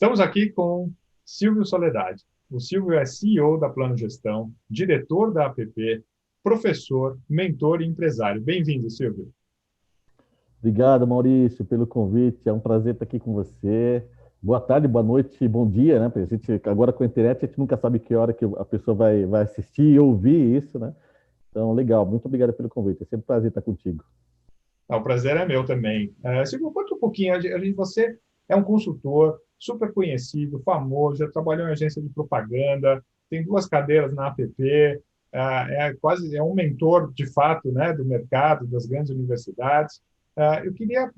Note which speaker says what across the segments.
Speaker 1: Estamos aqui com Silvio Soledade. O Silvio é CEO da Plano Gestão, diretor da APP, professor, mentor e empresário. Bem-vindo, Silvio.
Speaker 2: Obrigado, Maurício, pelo convite. É um prazer estar aqui com você. Boa tarde, boa noite, bom dia, né? Porque a gente, agora com a internet, a gente nunca sabe que hora que a pessoa vai assistir e ouvir isso, né? Então, legal. Muito obrigado pelo convite. É sempre um prazer estar contigo.
Speaker 1: O prazer é meu também. Silvio, conta um pouquinho. Você é um consultor super conhecido, famoso, já trabalhou em agência de propaganda, tem duas cadeiras na APP, é um mentor, de fato, né, do mercado, das grandes universidades. Eu queria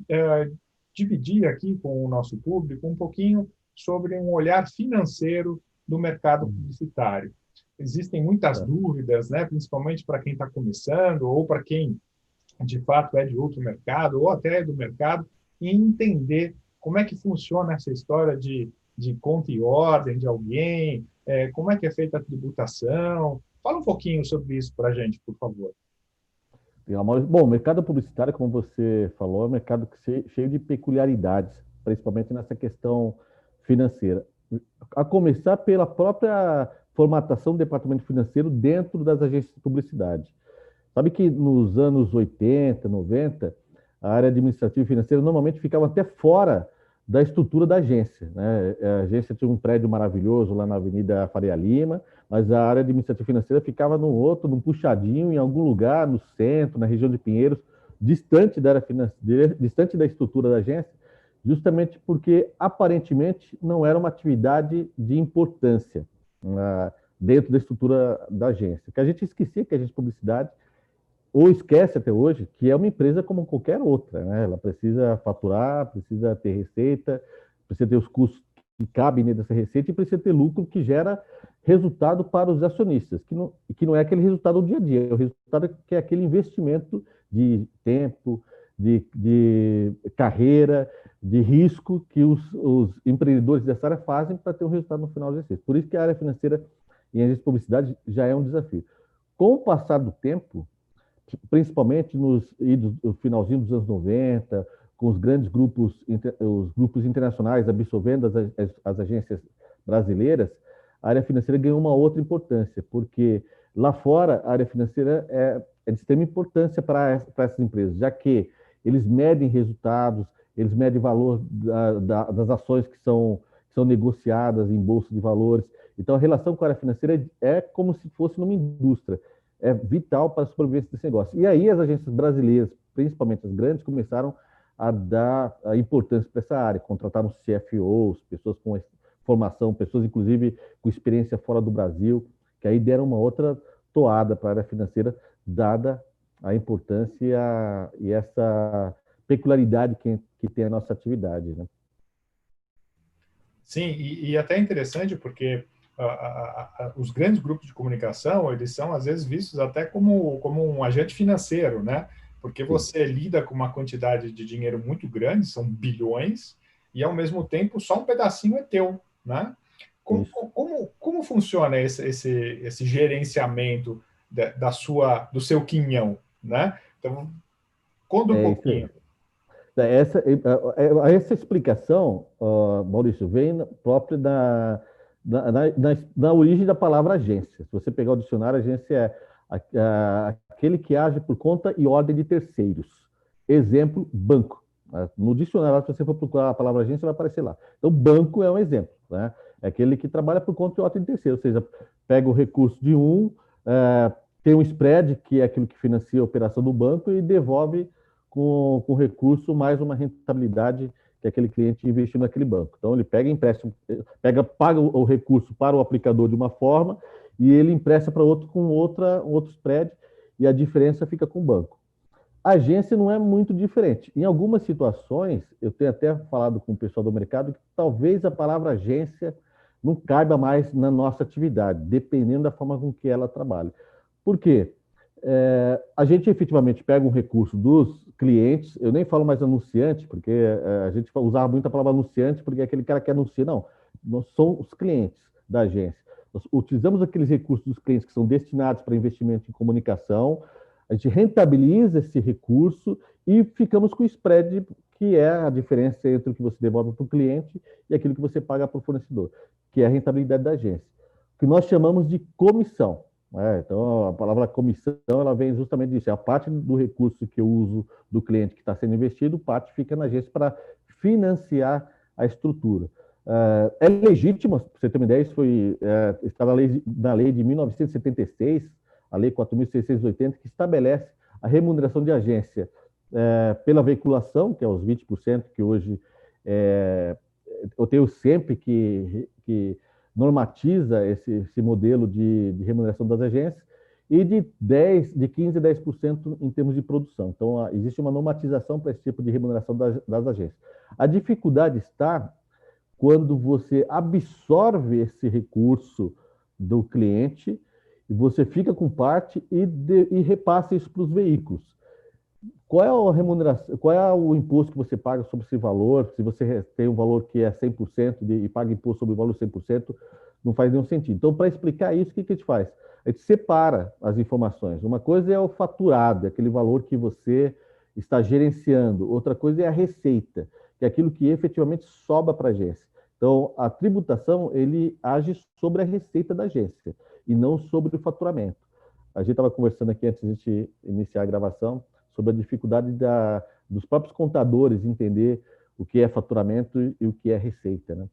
Speaker 1: dividir aqui com o nosso público um pouquinho sobre um olhar financeiro do mercado publicitário. Existem muitas
Speaker 2: Tá.
Speaker 1: dúvidas, né, principalmente para quem está começando ou para quem de fato é de outro mercado ou até é do mercado, e entender como é que funciona essa história de conta e ordem de alguém, como é que é feita a tributação. Fala um pouquinho sobre isso para a gente, por favor.
Speaker 2: Legal, Maurício. Bom, o mercado publicitário, como você falou, é um mercado cheio de peculiaridades, principalmente nessa questão financeira. A começar pela própria formatação do departamento financeiro dentro das agências de publicidade. Sabe que nos anos 80, 90, a área administrativa e financeira normalmente ficava até fora da estrutura da agência, né? A agência tinha um prédio maravilhoso lá na Avenida Faria Lima, mas a área administrativa e financeira ficava no outro, num puxadinho, em algum lugar, no centro, na região de Pinheiros, distante da área financeira, distante da estrutura da agência, justamente porque aparentemente não era uma atividade de importância dentro da estrutura da agência. Que a gente esquecia que a agência de publicidade ou esquece até hoje que é uma empresa como qualquer outra, né? Ela precisa faturar, precisa ter receita, precisa ter os custos que cabem dessa receita e precisa ter lucro que gera resultado para os acionistas, que não é aquele resultado do dia a dia, é o resultado que é aquele investimento de tempo, de carreira, de risco que os empreendedores dessa área fazem para ter um resultado no final do exercício. Por isso que a área financeira em agência de publicidade já é um desafio. Com o passar do tempo, principalmente no finalzinho dos anos 90, com os grandes grupos, os grupos internacionais absorvendo as agências brasileiras, a área financeira ganhou uma outra importância, porque lá fora a área financeira é de extrema importância para essas empresas, já que eles medem resultados, eles medem valor das ações que são negociadas em bolsa de valores. Então, a relação com a área financeira é como se fosse numa indústria, é vital para a sobrevivência desse negócio. E aí as agências brasileiras, principalmente as grandes, começaram a dar a importância para essa área, contrataram CFOs, pessoas com formação, pessoas inclusive com experiência fora do Brasil, que aí deram uma outra toada para a área financeira, dada a importância e essa peculiaridade que tem a nossa atividade, né?
Speaker 1: Sim, e até interessante porque os grandes grupos de comunicação, eles são às vezes vistos até como um agente financeiro, né? Porque
Speaker 2: Sim,
Speaker 1: você lida com uma quantidade de dinheiro muito grande, são bilhões, e ao mesmo tempo só um pedacinho é teu, né? Como,
Speaker 2: isso.
Speaker 1: como funciona esse gerenciamento do seu quinhão, né? Então, conta um
Speaker 2: É isso
Speaker 1: pouquinho.
Speaker 2: aí. Essa explicação, Maurício, vem própria da origem da palavra agência. Se você pegar o dicionário, agência é aquele que age por conta e ordem de terceiros. Exemplo, banco. No dicionário, se você for procurar a palavra agência, vai aparecer lá. Então, banco é um exemplo, né? É aquele que trabalha por conta e ordem de terceiro, ou seja, pega o recurso de um, tem um spread, que é aquilo que financia a operação do banco, e devolve com recurso mais uma rentabilidade que aquele cliente investiu naquele banco. Então, ele pega empréstimo, paga o recurso para o aplicador de uma forma e ele empresta para outro com um outro spread e a diferença fica com o banco. A agência não é muito diferente. Em algumas situações, eu tenho até falado com o pessoal do mercado que talvez a palavra agência não caiba mais na nossa atividade, dependendo da forma com que ela trabalha. Por quê? A gente efetivamente pega um recurso dos clientes, eu nem falo mais anunciante, porque a gente usava muito a palavra anunciante, porque é aquele cara que anuncia, não, nós somos os clientes da agência. Nós utilizamos aqueles recursos dos clientes que são destinados para investimento em comunicação, a gente rentabiliza esse recurso e ficamos com o spread, que é a diferença entre o que você devolve para o cliente e aquilo que você paga para o fornecedor, que é a rentabilidade da agência, que nós chamamos de comissão. Então, a palavra comissão, ela vem justamente disso, é a parte do recurso que eu uso do cliente que está sendo investido, parte fica na agência para financiar a estrutura. É legítimo, para você ter uma ideia, isso está na lei de 1976, a lei 4.680, que estabelece a remuneração de agência pela veiculação, que é os 20%, que hoje eu tenho sempre que normatiza esse modelo de remuneração das agências, e de 15% a 10% em termos de produção. Então, existe uma normatização para esse tipo de remuneração das agências. A dificuldade está quando você absorve esse recurso do cliente e você fica com parte e repassa isso para os veículos. Qual é a remuneração, qual é o imposto que você paga sobre esse valor? Se você tem um valor que é 100% e paga imposto sobre o valor 100%, não faz nenhum sentido. Então, para explicar isso, o que a gente faz? A gente separa as informações. Uma coisa é o faturado, aquele valor que você está gerenciando. Outra coisa é a receita, que é aquilo que efetivamente sobra para a agência. Então, a tributação, ele age sobre a receita da agência e não sobre o faturamento. A gente estava conversando aqui antes de a gente iniciar a gravação sobre a dificuldade dos próprios contadores entender o que é faturamento e o que é receita, né?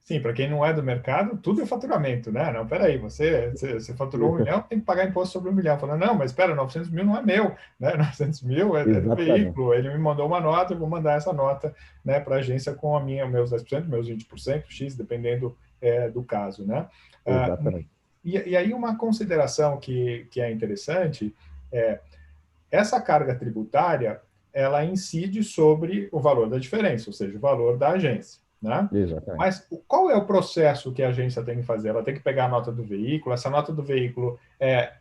Speaker 1: Sim, para quem não é do mercado, tudo é faturamento, né? Não, peraí, você faturou 1 milhão, tem que pagar imposto sobre 1 milhão. Falando, não, mas espera, 900 mil não é meu, né? 900 mil é do veículo, ele me mandou uma nota, eu vou mandar essa nota, né, para a agência com meus 10%, meus 20%, X, dependendo do caso, né?
Speaker 2: Exatamente.
Speaker 1: E aí uma consideração que é interessante essa carga tributária, ela incide sobre o valor da diferença, ou seja, o valor da agência. Né?
Speaker 2: Exatamente.
Speaker 1: Mas qual é o processo que a agência tem que fazer? Ela tem que pegar a nota do veículo, essa nota do veículo é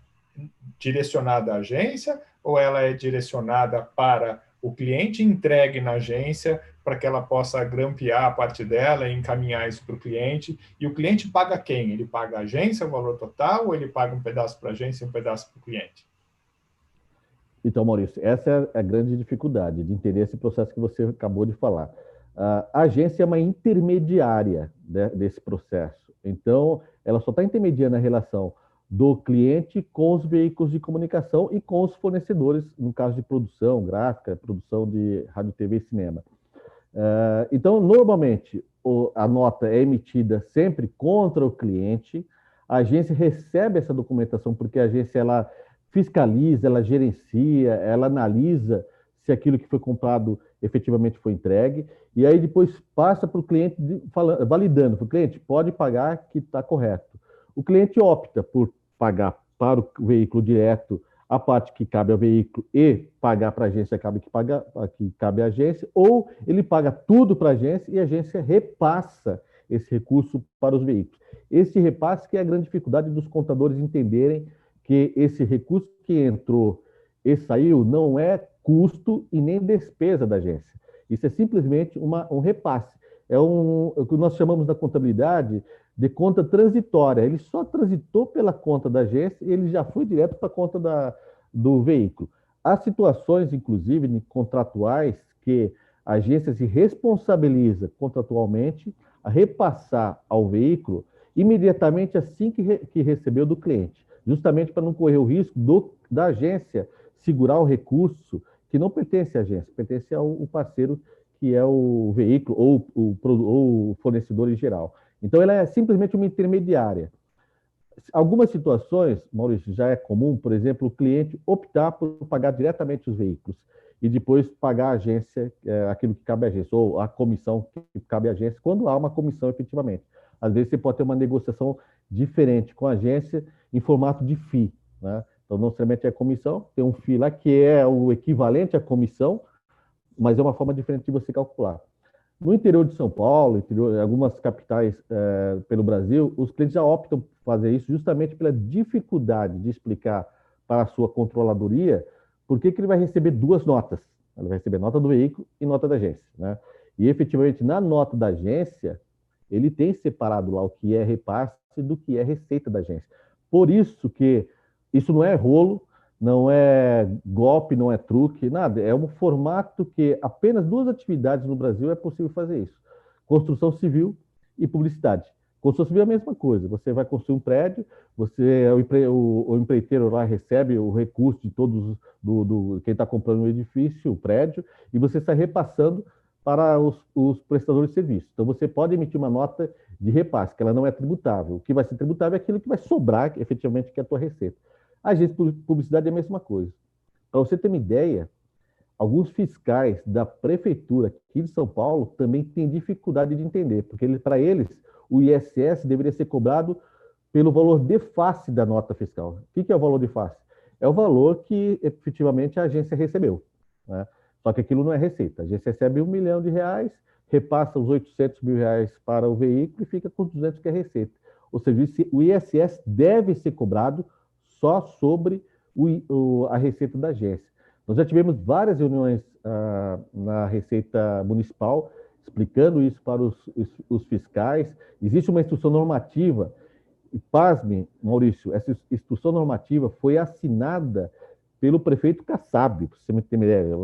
Speaker 1: direcionada à agência ou ela é direcionada para o cliente entregue na agência para que ela possa grampear a parte dela e encaminhar isso para o cliente? E o cliente paga quem? Ele paga a agência, o valor total, ou ele paga um pedaço para a agência e um pedaço para o cliente?
Speaker 2: Então, Maurício, essa é a grande dificuldade de entender esse processo que você acabou de falar. A agência é uma intermediária desse processo. Então, ela só está intermediando a relação do cliente com os veículos de comunicação e com os fornecedores, no caso de produção gráfica, produção de rádio, TV e cinema. Então, normalmente, a nota é emitida sempre contra o cliente, a agência recebe essa documentação porque a agência ela fiscaliza, ela gerencia, ela analisa se aquilo que foi comprado efetivamente foi entregue, e aí depois passa para o cliente validando, para o cliente, pode pagar que está correto. O cliente opta por pagar para o veículo direto a parte que cabe ao veículo e pagar para a agência que cabe à agência, ou ele paga tudo para a agência e a agência repassa esse recurso para os veículos. Esse repasse que é a grande dificuldade dos contadores entenderem que esse recurso que entrou e saiu não é custo e nem despesa da agência. Isso é simplesmente um repasse. É o que nós chamamos na contabilidade de conta transitória. Ele só transitou pela conta da agência e ele já foi direto para a conta do veículo. Há situações, inclusive, contratuais, que a agência se responsabiliza contratualmente a repassar ao veículo imediatamente assim que recebeu do cliente, justamente para não correr o risco da agência segurar o recurso que não pertence à agência, pertence ao parceiro que é o veículo ou o fornecedor em geral. Então, ela é simplesmente uma intermediária. Algumas situações, Maurício, já é comum, por exemplo, o cliente optar por pagar diretamente os veículos e depois pagar a agência, aquilo que cabe à agência, ou a comissão que cabe à agência, quando há uma comissão efetivamente. Às vezes você pode ter uma negociação diferente com a agência em formato de FII, né? Então, não somente é comissão, tem um FII lá que é o equivalente à comissão, mas é uma forma diferente de você calcular. No interior de São Paulo, algumas capitais pelo Brasil, os clientes já optam por fazer isso justamente pela dificuldade de explicar para a sua controladoria por que ele vai receber duas notas. Ele vai receber nota do veículo e nota da agência, né? E, efetivamente, na nota da agência, ele tem separado lá o que é repasse do que é receita da agência. Por isso que isso não é rolo, não é golpe, não é truque, nada. É um formato que apenas duas atividades no Brasil é possível fazer isso: construção civil e publicidade. Construção civil é a mesma coisa. Você vai construir um prédio, o empreiteiro lá recebe o recurso de todos quem está comprando o edifício, o prédio, e você está repassando para os prestadores de serviço. Então você pode emitir uma nota de repasse, que ela não é tributável. O que vai ser tributável é aquilo que vai sobrar, efetivamente, que é a tua receita. A agência de publicidade é a mesma coisa. Para você ter uma ideia, alguns fiscais da prefeitura aqui de São Paulo também têm dificuldade de entender, porque para eles o ISS deveria ser cobrado pelo valor de face da nota fiscal. O que é o valor de face? É o valor que efetivamente a agência recebeu, né? Só que aquilo não é receita. A agência recebe R$ 1 milhão, repassa os R$ 800 mil para o veículo e fica com 200 que é receita. Ou seja, o ISS deve ser cobrado só sobre a receita da agência. Nós já tivemos várias reuniões na Receita Municipal explicando isso para os fiscais. Existe uma instrução normativa, e pasme, Maurício, essa instrução normativa foi assinada pelo prefeito Kassab, para você ter uma ideia,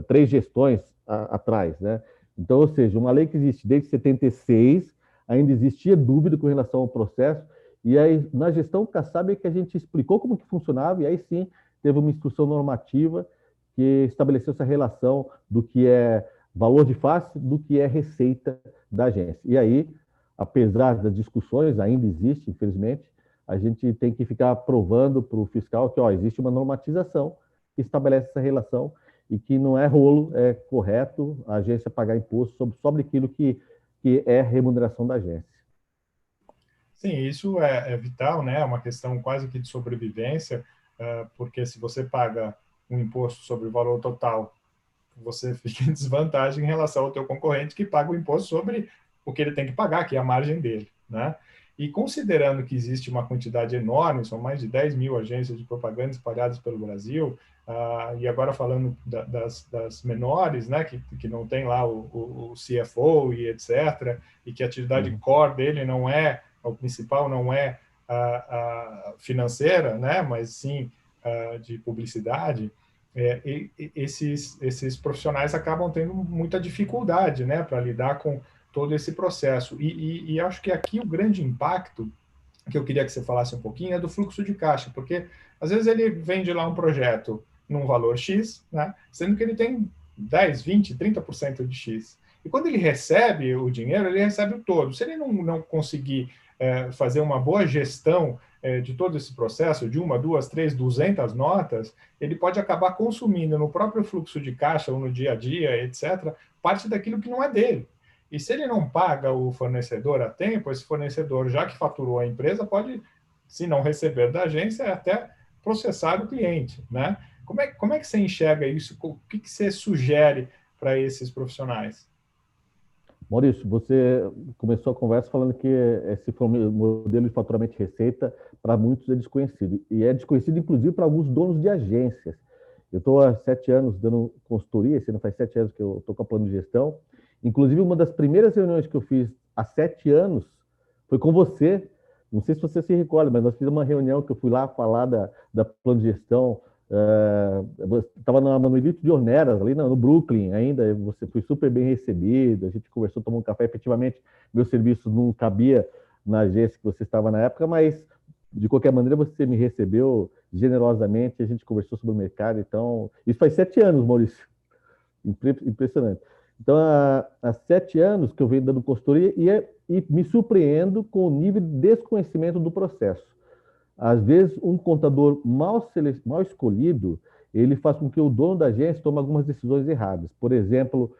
Speaker 2: 3 gestões atrás, né? Então, ou seja, uma lei que existe desde 76, ainda existia dúvida com relação ao processo, e aí na gestão Kassab é que a gente explicou como que funcionava, e aí sim teve uma instrução normativa que estabeleceu essa relação do que é valor de face, do que é receita da agência. E aí, apesar das discussões, ainda existe, infelizmente, a gente tem que ficar provando para o fiscal que existe uma normatização que estabelece essa relação e que não é rolo, é correto a agência pagar imposto sobre aquilo que é remuneração da agência.
Speaker 1: Sim, isso é vital, né? É uma questão quase que de sobrevivência, porque se você paga um imposto sobre o valor total, você fica em desvantagem em relação ao teu concorrente que paga o imposto sobre o que ele tem que pagar, que é a margem dele, né? E considerando que existe uma quantidade enorme, são mais de 10 mil agências de propaganda espalhadas pelo Brasil, e agora falando das menores, né, que não tem lá o CFO e etc., e que a atividade core dele não é, o principal não é a financeira, né, mas sim de publicidade, esses profissionais acabam tendo muita dificuldade, né, para lidar com todo esse processo. E acho que aqui o grande impacto que eu queria que você falasse um pouquinho é do fluxo de caixa, porque às vezes ele vende lá um projeto num valor X, né, sendo que ele tem 10, 20, 30% de X. E quando ele recebe o dinheiro, ele recebe o todo. Se ele não conseguir fazer uma boa gestão de todo esse processo, de 1, 2, 3, 200 notas, ele pode acabar consumindo no próprio fluxo de caixa ou no dia a dia, etc., parte daquilo que não é dele. E se ele não paga o fornecedor a tempo, esse fornecedor, já que faturou a empresa, pode, se não receber da agência, até processar o cliente, né? Como é que você enxerga isso? O que você sugere para esses profissionais?
Speaker 2: Maurício, você começou a conversa falando que esse modelo de faturamento de receita, para muitos, é desconhecido. E é desconhecido, inclusive, para alguns donos de agências. Eu estou há 7 anos dando consultoria, esse ano faz 7 anos que eu estou com a plano de gestão. Inclusive, uma das primeiras reuniões que eu fiz há 7 anos foi com você. Não sei se você se recorda, mas nós fizemos uma reunião que eu fui lá falar da plano de gestão. Estava no Elite de Ornelas, ali no Brooklyn ainda. Você foi super bem recebido, a gente conversou, tomou um café. Efetivamente, meu serviço não cabia na agência que você estava na época, mas de qualquer maneira você me recebeu generosamente, a gente conversou sobre o mercado. Então, isso faz 7 anos, Maurício. Impressionante. Então, há 7 anos que eu venho dando consultoria e me surpreendo com o nível de desconhecimento do processo. Às vezes, um contador mal escolhido, ele faz com que o dono da agência tome algumas decisões erradas. Por exemplo,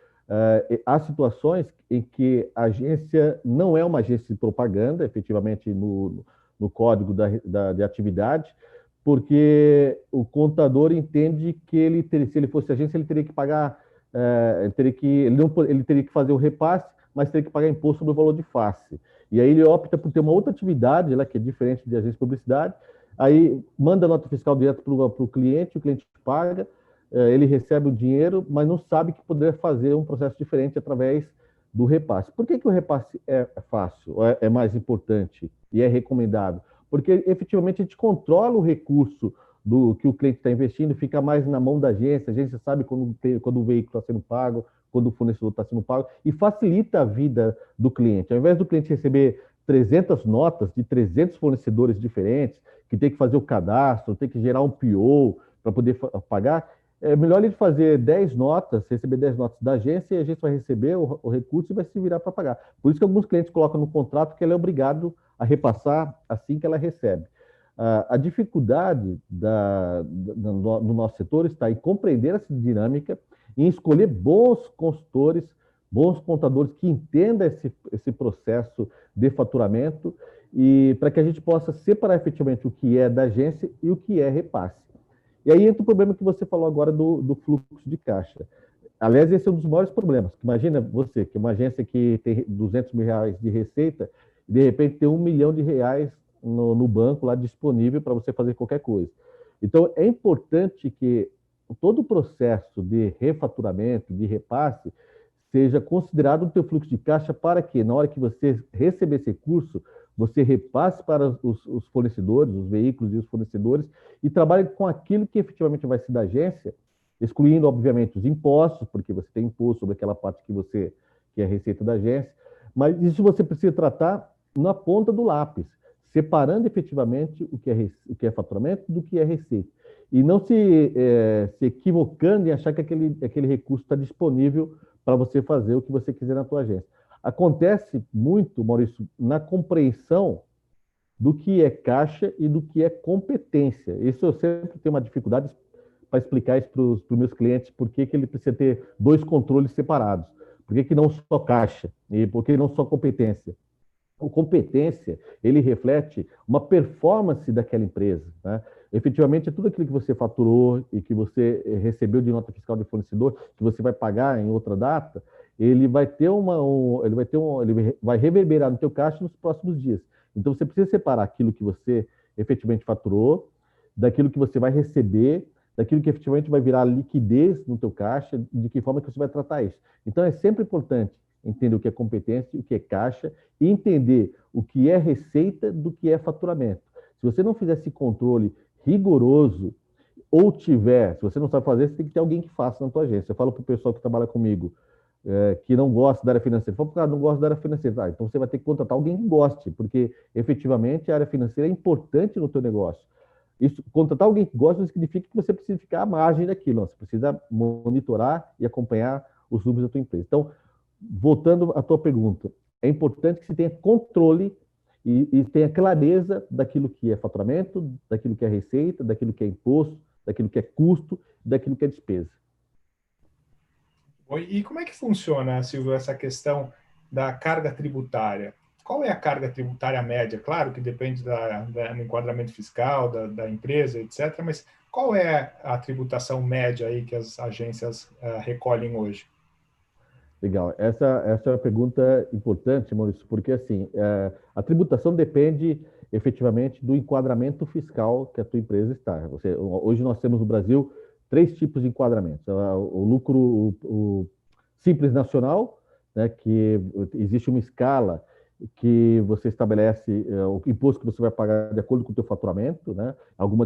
Speaker 2: há situações em que a agência não é uma agência de propaganda, efetivamente no código de atividade, porque o contador entende que se ele fosse agência, ele teria que pagar, ele teria que fazer o repasse, mas teria que pagar imposto sobre o valor de face. E aí ele opta por ter uma outra atividade, que é diferente de agência de publicidade, aí manda a nota fiscal direto para o cliente paga, ele recebe o dinheiro, mas não sabe que poderia fazer um processo diferente através do repasse. Por que o repasse é fácil, mais importante e é recomendado? Porque efetivamente a gente controla o recurso do que o cliente está investindo, fica mais na mão da agência. A agência sabe quando o veículo está sendo pago, quando o fornecedor está sendo pago, e facilita a vida do cliente. Ao invés do cliente receber 300 notas de 300 fornecedores diferentes, que tem que fazer o cadastro, tem que gerar um PO para poder pagar, é melhor ele fazer 10 notas, receber 10 notas da agência, e a agência vai receber o recurso e vai se virar para pagar. Por isso que alguns clientes colocam no contrato que ela é obrigado a repassar assim que ela recebe. A dificuldade no nosso setor está em compreender essa dinâmica, em escolher bons consultores, bons contadores que entendam esse processo de faturamento, e para que a gente possa separar efetivamente o que é da agência e o que é repasse. E aí entra o problema que você falou agora do fluxo de caixa. Aliás, esse é um dos maiores problemas. Imagina você, que é uma agência que tem 200 mil reais de receita, e de repente tem 1 milhão de reais no banco lá disponível para você fazer qualquer coisa. Então, é importante que todo o processo de refaturamento, de repasse, seja considerado no teu fluxo de caixa para que, na hora que você receber esse recurso, você repasse para os fornecedores, os veículos e os fornecedores, e trabalhe com aquilo que efetivamente vai ser da agência, excluindo, obviamente, os impostos, porque você tem imposto sobre aquela parte que é a receita da agência, mas isso você precisa tratar na ponta do lápis, separando efetivamente o que é faturamento do que é receita. E não se equivocando em achar que aquele recurso está disponível para você fazer o que você quiser na tua agência. Acontece muito, Maurício, na compreensão do que é caixa e do que é competência. Isso eu sempre tenho uma dificuldade para explicar isso para os meus clientes, por que ele precisa ter 2 controles separados. Por que não só caixa? E por que não só competência? A competência, ele reflete uma performance daquela empresa, né? Efetivamente, é tudo aquilo que você faturou e que você recebeu de nota fiscal de fornecedor, que você vai pagar em outra data, ele vai ter ele vai reverberar no teu caixa nos próximos dias. Então, você precisa separar aquilo que você efetivamente faturou, daquilo que você vai receber, daquilo que efetivamente vai virar liquidez no teu caixa, de que forma que você vai tratar isso. Então, é sempre importante entender o que é competência, o que é caixa, e entender o que é receita do que é faturamento. Se você não fizer esse controle rigoroso, ou se você não sabe fazer, você tem que ter alguém que faça na tua agência. Eu falo para o pessoal que trabalha comigo, que não gosta da área financeira. Fala, cara, não gosta da área financeira. Então você vai ter que contratar alguém que goste, porque efetivamente a área financeira é importante no teu negócio. Isso, contratar alguém que gosta não significa que você precisa ficar à margem daquilo. Não. Você precisa monitorar e acompanhar os números da tua empresa. Então, voltando à tua pergunta, é importante que você tenha controle e tenha clareza daquilo que é faturamento, daquilo que é receita, daquilo que é imposto, daquilo que é custo, daquilo que é despesa.
Speaker 1: E como é que funciona, Silvio, essa questão da carga tributária? Qual é a carga tributária média? Claro que depende do enquadramento fiscal da empresa, etc., mas qual é a tributação média aí que as agências recolhem hoje?
Speaker 2: Legal. Essa é uma pergunta importante, Maurício, porque assim, a tributação depende efetivamente do enquadramento fiscal que a tua empresa está. Hoje nós temos no Brasil 3 tipos de enquadramentos. O lucro o simples nacional, né, que existe uma escala que você estabelece o imposto que você vai pagar de acordo com o teu faturamento, né?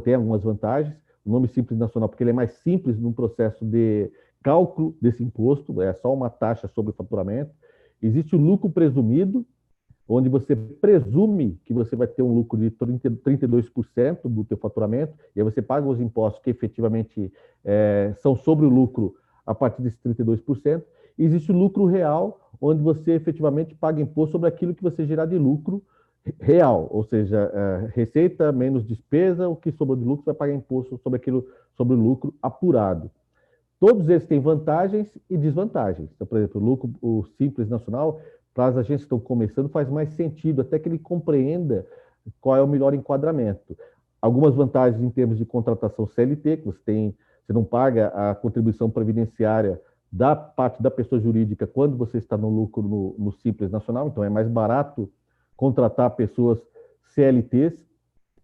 Speaker 2: Tem algumas vantagens. O nome simples nacional porque ele é mais simples no processo de cálculo desse imposto, é só uma taxa sobre o faturamento. Existe o lucro presumido, onde você presume que você vai ter um lucro de 32% do teu faturamento, e aí você paga os impostos que efetivamente são sobre o lucro a partir desses 32%. E existe o lucro real, onde você efetivamente paga imposto sobre aquilo que você gerar de lucro real, ou seja, receita menos despesa, o que sobrou de lucro vai pagar imposto sobre o lucro apurado. Todos eles têm vantagens e desvantagens. Então, por exemplo, o Simples Nacional, para as agências que estão começando, faz mais sentido, até que ele compreenda qual é o melhor enquadramento. Algumas vantagens em termos de contratação CLT, que você não paga a contribuição previdenciária da parte da pessoa jurídica quando você está no lucro no Simples Nacional, então é mais barato contratar pessoas CLTs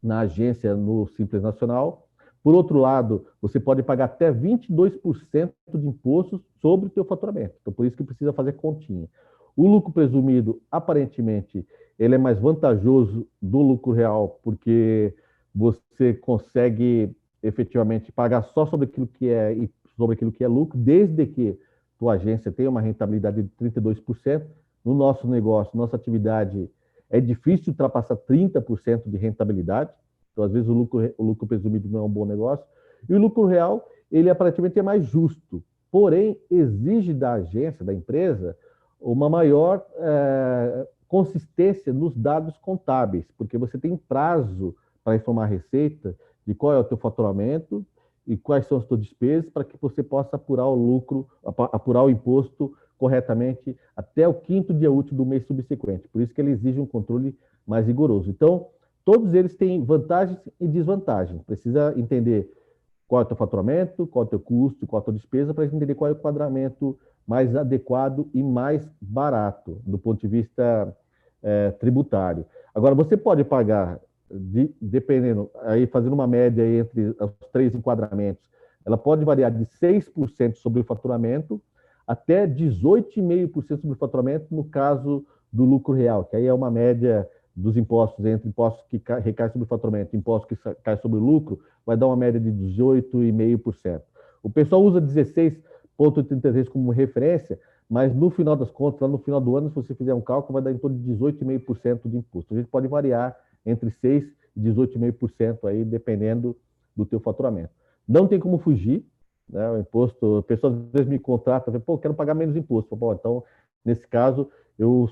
Speaker 2: na agência no Simples Nacional. Por outro lado, você pode pagar até 22% de impostos sobre o teu faturamento. Então, por isso que precisa fazer continha. O lucro presumido, aparentemente, ele é mais vantajoso do lucro real, porque você consegue efetivamente pagar só sobre aquilo que é lucro, desde que tua agência tenha uma rentabilidade de 32%. No nosso negócio, nossa atividade, é difícil ultrapassar 30% de rentabilidade. Então, às vezes, o lucro presumido não é um bom negócio. E o lucro real, ele aparentemente é mais justo. Porém, exige da agência, da empresa, uma maior consistência nos dados contábeis, porque você tem prazo para informar a Receita de qual é o teu faturamento e quais são as tuas despesas para que você possa apurar o lucro, apurar o imposto corretamente até o 5º dia útil do mês subsequente. Por isso que ele exige um controle mais rigoroso. Então, todos eles têm vantagens e desvantagens. Precisa entender qual é o teu faturamento, qual é o teu custo, qual é a tua despesa, para entender qual é o enquadramento mais adequado e mais barato do ponto de vista tributário. Agora, você pode pagar, dependendo, aí fazendo uma média entre os 3 enquadramentos, ela pode variar de 6% sobre o faturamento até 18,5% sobre o faturamento no caso do lucro real, que aí é uma média dos impostos, entre impostos que recaem sobre o faturamento e impostos que caem sobre o lucro, vai dar uma média de 18,5%. O pessoal usa 16,33 como referência, mas no final das contas, lá no final do ano, se você fizer um cálculo, vai dar em torno de 18,5% de imposto. A gente pode variar entre 6% e 18,5% aí, dependendo do teu faturamento. Não tem como fugir, né? O imposto, a pessoa às vezes me contrata, pô, quero pagar menos imposto. Pô, então, nesse caso, eu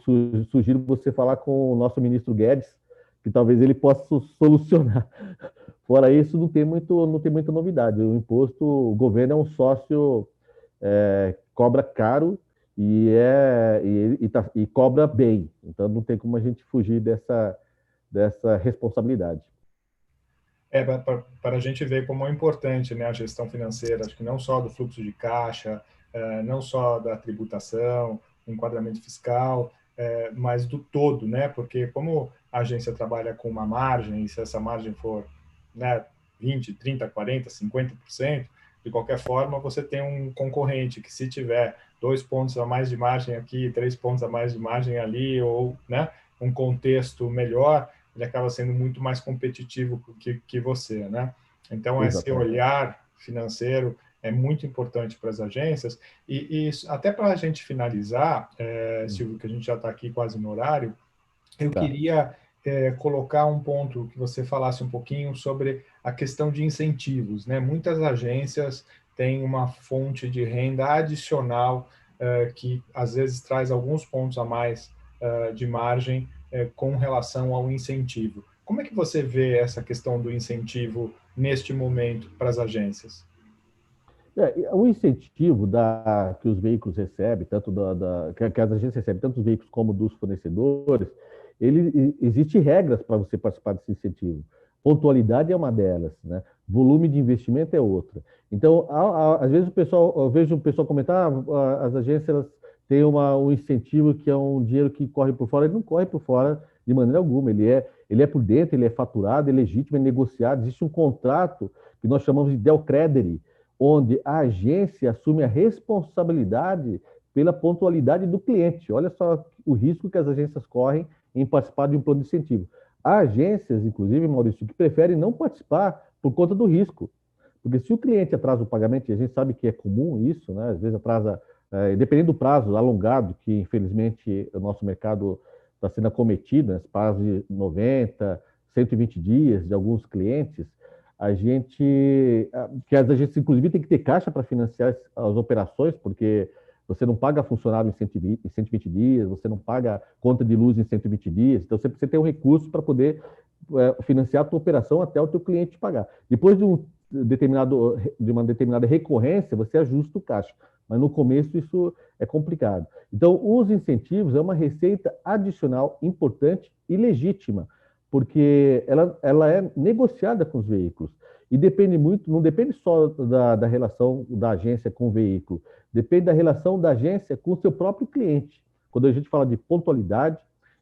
Speaker 2: sugiro você falar com o nosso ministro Guedes, que talvez ele possa solucionar. Fora isso, não tem muita novidade. O imposto, o governo é um sócio, cobra caro e cobra bem. Então, não tem como a gente fugir dessa responsabilidade.
Speaker 1: Para a gente ver como é importante, né, a gestão financeira, acho que não só do fluxo de caixa, não só da tributação, enquadramento fiscal, mas do todo, né? Porque como a agência trabalha com uma margem, e se essa margem for, né, 20, 30, 40, 50%, de qualquer forma, você tem um concorrente que, se tiver 2 pontos a mais de margem aqui, 3 pontos a mais de margem ali, ou, né, um contexto melhor, ele acaba sendo muito mais competitivo que você, né? Então, esse
Speaker 2: Exatamente.
Speaker 1: olhar financeiro é muito importante para as agências. E até para a gente finalizar, Silvio, que a gente já está aqui quase no horário, eu queria colocar um ponto que você falasse um pouquinho sobre a questão de incentivos, né? Muitas agências têm uma fonte de renda adicional que às vezes traz alguns pontos a mais de margem com relação ao incentivo. Como é que você vê essa questão do incentivo neste momento para as agências?
Speaker 2: O incentivo que os veículos recebem, que as agências recebem, tanto os veículos como dos fornecedores, existe regras para você participar desse incentivo. Pontualidade é uma delas, né? Volume de investimento é outra. Então, às vezes eu vejo o pessoal comentar, as agências têm um incentivo que é um dinheiro que corre por fora. Ele não corre por fora de maneira alguma. Ele é por dentro, ele é faturado, é legítimo, é negociado. Existe um contrato que nós chamamos de Del Credere, onde a agência assume a responsabilidade pela pontualidade do cliente. Olha só o risco que as agências correm em participar de um plano de incentivo. Há agências, inclusive, Maurício, que preferem não participar por conta do risco. Porque se o cliente atrasa o pagamento, e a gente sabe que é comum isso, né? Às vezes atrasa, dependendo do prazo alongado, que infelizmente o nosso mercado está sendo acometido, né? Prazos de 90, 120 dias de alguns clientes, que as agências, inclusive, tem que ter caixa para financiar as operações, porque você não paga funcionário em 120 dias, você não paga conta de luz em 120 dias, então você precisa ter um recurso para poder financiar a tua operação até o teu cliente pagar. Depois de uma determinada recorrência, você ajusta o caixa, mas no começo isso é complicado. Então, os incentivos é uma receita adicional importante e legítima, porque ela é negociada com os veículos. E depende muito, não depende só da relação da agência com o veículo, depende da relação da agência com o seu próprio cliente. Quando a gente fala de pontualidade,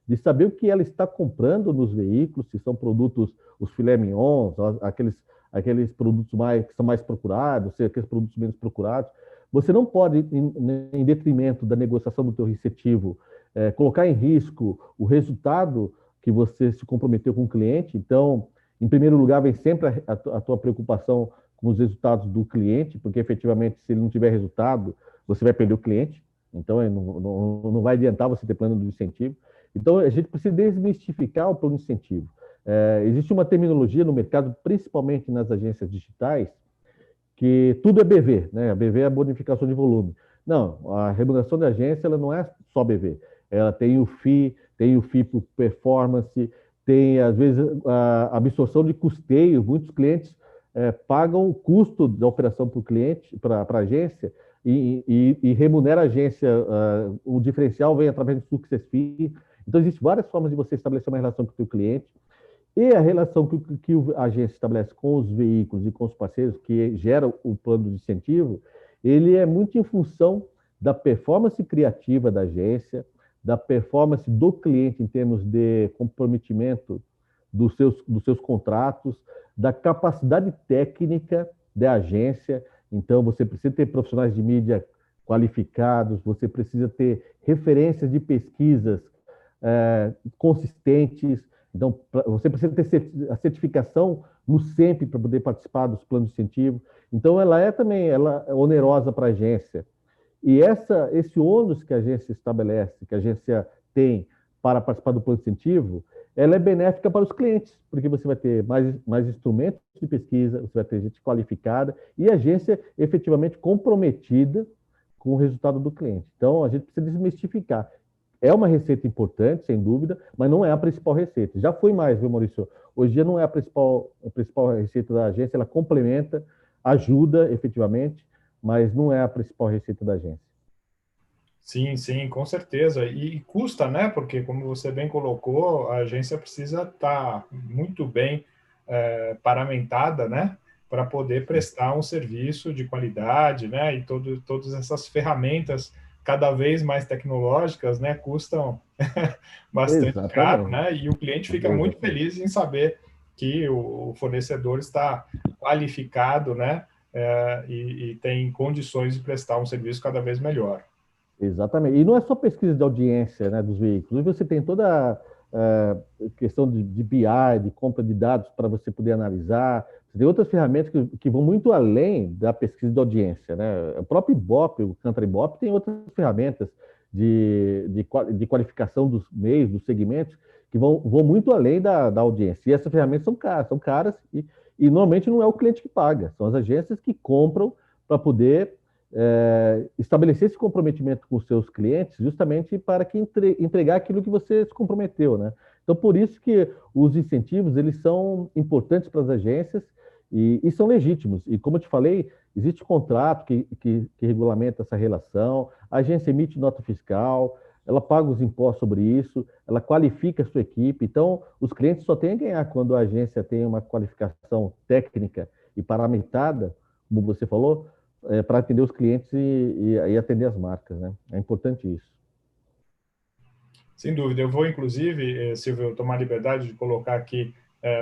Speaker 2: de saber o que ela está comprando nos veículos, se são produtos, os filé mignons, aqueles produtos que são mais procurados, se aqueles produtos menos procurados. Você não pode, em detrimento da negociação do teu receptivo, colocar em risco o resultado que você se comprometeu com o cliente. Então, em primeiro lugar, vem sempre a tua preocupação com os resultados do cliente, porque efetivamente, se ele não tiver resultado, você vai perder o cliente. Então, não vai adiantar você ter plano de incentivo. Então, a gente precisa desmistificar o plano de incentivo. Existe uma terminologia no mercado, principalmente nas agências digitais, que tudo é BV, né? A BV é a bonificação de volume. Não, a remuneração da agência ela não é só BV. Ela tem o FII por performance, tem, às vezes, a absorção de custeio. Muitos clientes pagam o custo da operação para o cliente, para a agência, e remunera a agência. O diferencial vem através do success fee. Então, existem várias formas de você estabelecer uma relação com o seu cliente. E a relação que a agência estabelece com os veículos e com os parceiros, que gera o plano de incentivo, ele é muito em função da performance criativa da agência, da performance do cliente em termos de comprometimento dos seus contratos, da capacidade técnica da agência. Então, você precisa ter profissionais de mídia qualificados, você precisa ter referências de pesquisas consistentes. Então, você precisa ter a certificação no SEMP para poder participar dos planos de incentivo. Então, ela é onerosa para a agência. E esse ônus que a agência estabelece, que a agência tem para participar do plano de incentivo, ela é benéfica para os clientes, porque você vai ter mais instrumentos de pesquisa, você vai ter gente qualificada e a agência efetivamente comprometida com o resultado do cliente. Então, a gente precisa desmistificar. É uma receita importante, sem dúvida, mas não é a principal receita. Já foi mais, viu, Maurício? Hoje em dia não é a principal receita da agência, ela complementa, ajuda efetivamente, mas não é a principal receita da agência.
Speaker 1: Sim, sim, com certeza. E custa, né? Porque, como você bem colocou, a agência precisa estar muito bem paramentada, né? Para poder prestar um serviço de qualidade, né? E todas essas ferramentas cada vez mais tecnológicas, né? Custam bastante caro,
Speaker 2: Exatamente.
Speaker 1: né? E o cliente fica muito
Speaker 2: Exatamente.
Speaker 1: feliz em saber que o fornecedor está qualificado, né? E tem condições de prestar um serviço cada vez melhor.
Speaker 2: Exatamente. E não é só pesquisa de audiência, né, dos veículos. Você tem toda a questão de BI, de compra de dados para você poder analisar. Você tem outras ferramentas que vão muito além da pesquisa de audiência, né? O próprio Ibope, o Cantar Ibope, tem outras ferramentas de qualificação dos meios, dos segmentos, que vão muito além da audiência. E essas ferramentas são caras e normalmente não é o cliente que paga, são as agências que compram para poder estabelecer esse comprometimento com os seus clientes, justamente para que entregar aquilo que você se comprometeu, né? Então, por isso que os incentivos, eles são importantes para as agências e são legítimos. E, como eu te falei, existe contrato que regulamenta essa relação, a agência emite nota fiscal, ela paga os impostos sobre isso, ela qualifica a sua equipe. Então, os clientes só têm a ganhar quando a agência tem uma qualificação técnica e paramentada, como você falou, para atender os clientes e atender as marcas, né? É importante isso.
Speaker 1: Sem dúvida. Eu vou, inclusive, Silvio, tomar liberdade de colocar aqui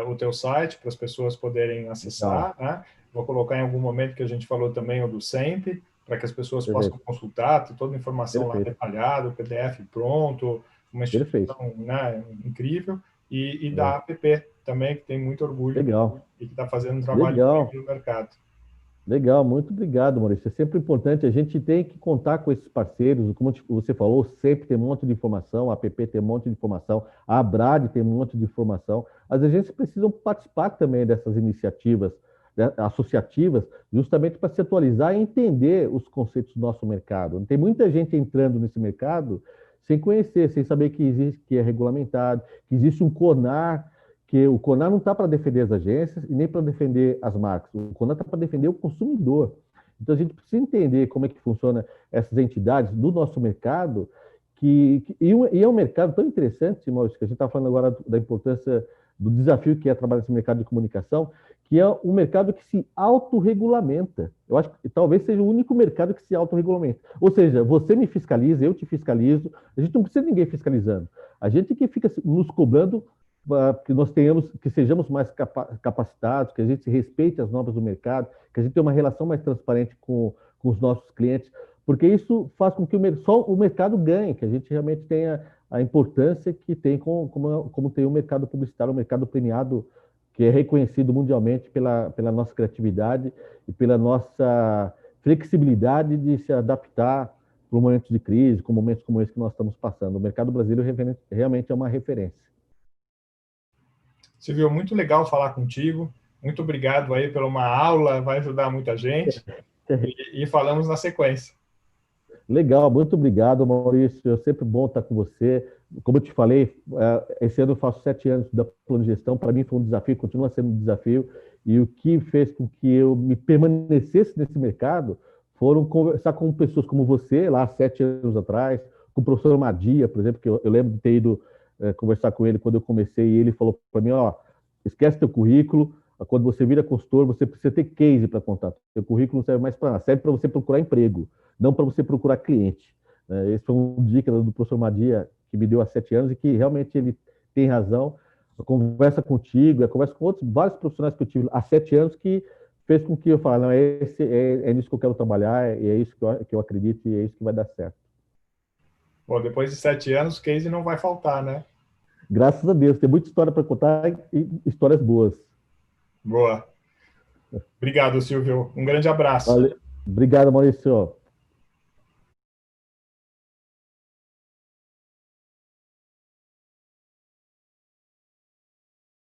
Speaker 1: o teu site para as pessoas poderem
Speaker 2: Legal.
Speaker 1: acessar, né? Vou colocar em algum momento que a gente falou também o do SEMP, para que as pessoas possam
Speaker 2: Perfeito.
Speaker 1: consultar, ter toda a informação lá
Speaker 2: Perfeito.
Speaker 1: detalhada, o PDF pronto, uma
Speaker 2: Perfeito.
Speaker 1: instituição, né, incrível, e
Speaker 2: É.
Speaker 1: da APP também, que tem muito orgulho
Speaker 2: Legal.
Speaker 1: e que está fazendo um trabalho
Speaker 2: Legal.
Speaker 1: incrível no mercado.
Speaker 2: Legal, muito obrigado, Maurício. É sempre importante, a gente tem que contar com esses parceiros, como você falou, sempre tem um monte de informação, a APP tem um monte de informação, a Abrad tem um monte de informação. As agências precisam participar também dessas iniciativas, né, associativas, justamente para se atualizar e entender os conceitos do nosso mercado. Tem muita gente entrando nesse mercado sem conhecer, sem saber que existe, que é regulamentado, que existe um CONAR, que o CONAR não está para defender as agências e nem para defender as marcas. O CONAR está para defender o consumidor. Então, a gente precisa entender como é que funciona essas entidades do nosso mercado, e é um mercado tão interessante, Maurício, que a gente está falando agora da importância do desafio que é trabalhar nesse mercado de comunicação, que é um mercado que se autorregulamenta. Eu acho que talvez seja o único mercado que se autorregulamenta. Ou seja, você me fiscaliza, eu te fiscalizo, a gente não precisa de ninguém fiscalizando. A gente que fica nos cobrando que nós tenhamos, que sejamos mais capacitados, que a gente respeite as normas do mercado, que a gente tenha uma relação mais transparente com os nossos clientes, porque isso faz com que só o mercado ganhe, que a gente realmente tenha a importância que tem como tem o mercado publicitário, o mercado premiado, que é reconhecido mundialmente pela nossa criatividade e pela nossa flexibilidade de se adaptar para momentos de crise, com momentos como esse que nós estamos passando. O mercado brasileiro realmente é uma referência.
Speaker 1: Silvio, muito legal falar contigo. Muito obrigado aí pela uma aula, vai ajudar muita gente. E falamos na sequência.
Speaker 2: Legal, muito obrigado, Maurício. É sempre bom estar com você. Como eu te falei, esse ano eu faço 7 anos da plano de gestão. Para mim foi um desafio, continua sendo um desafio. E o que fez com que eu me permanecesse nesse mercado foram conversar com pessoas como você, lá 7 anos atrás, com o professor Madia, por exemplo, que eu lembro de ter ido conversar com ele quando eu comecei, e ele falou para mim, ó, esquece teu currículo, quando você vira consultor, você precisa ter case para contar. Seu currículo não serve mais para nada, serve para você procurar emprego, não para você procurar cliente. Esse foi um dica do professor Madia, que me deu há 7 anos, e que realmente ele tem razão. A conversa contigo, a conversa com outros, vários profissionais que eu tive há 7 anos, que fez com que eu falasse, não, é nisso que eu quero trabalhar, e é isso que eu acredito, e é isso que vai dar certo.
Speaker 1: Bom, depois de 7 anos, case não vai faltar, né?
Speaker 2: Graças a Deus, tem muita história para contar e histórias boas.
Speaker 1: Boa. Obrigado, Silvio. Um grande abraço.
Speaker 2: Valeu. Obrigado, Maurício.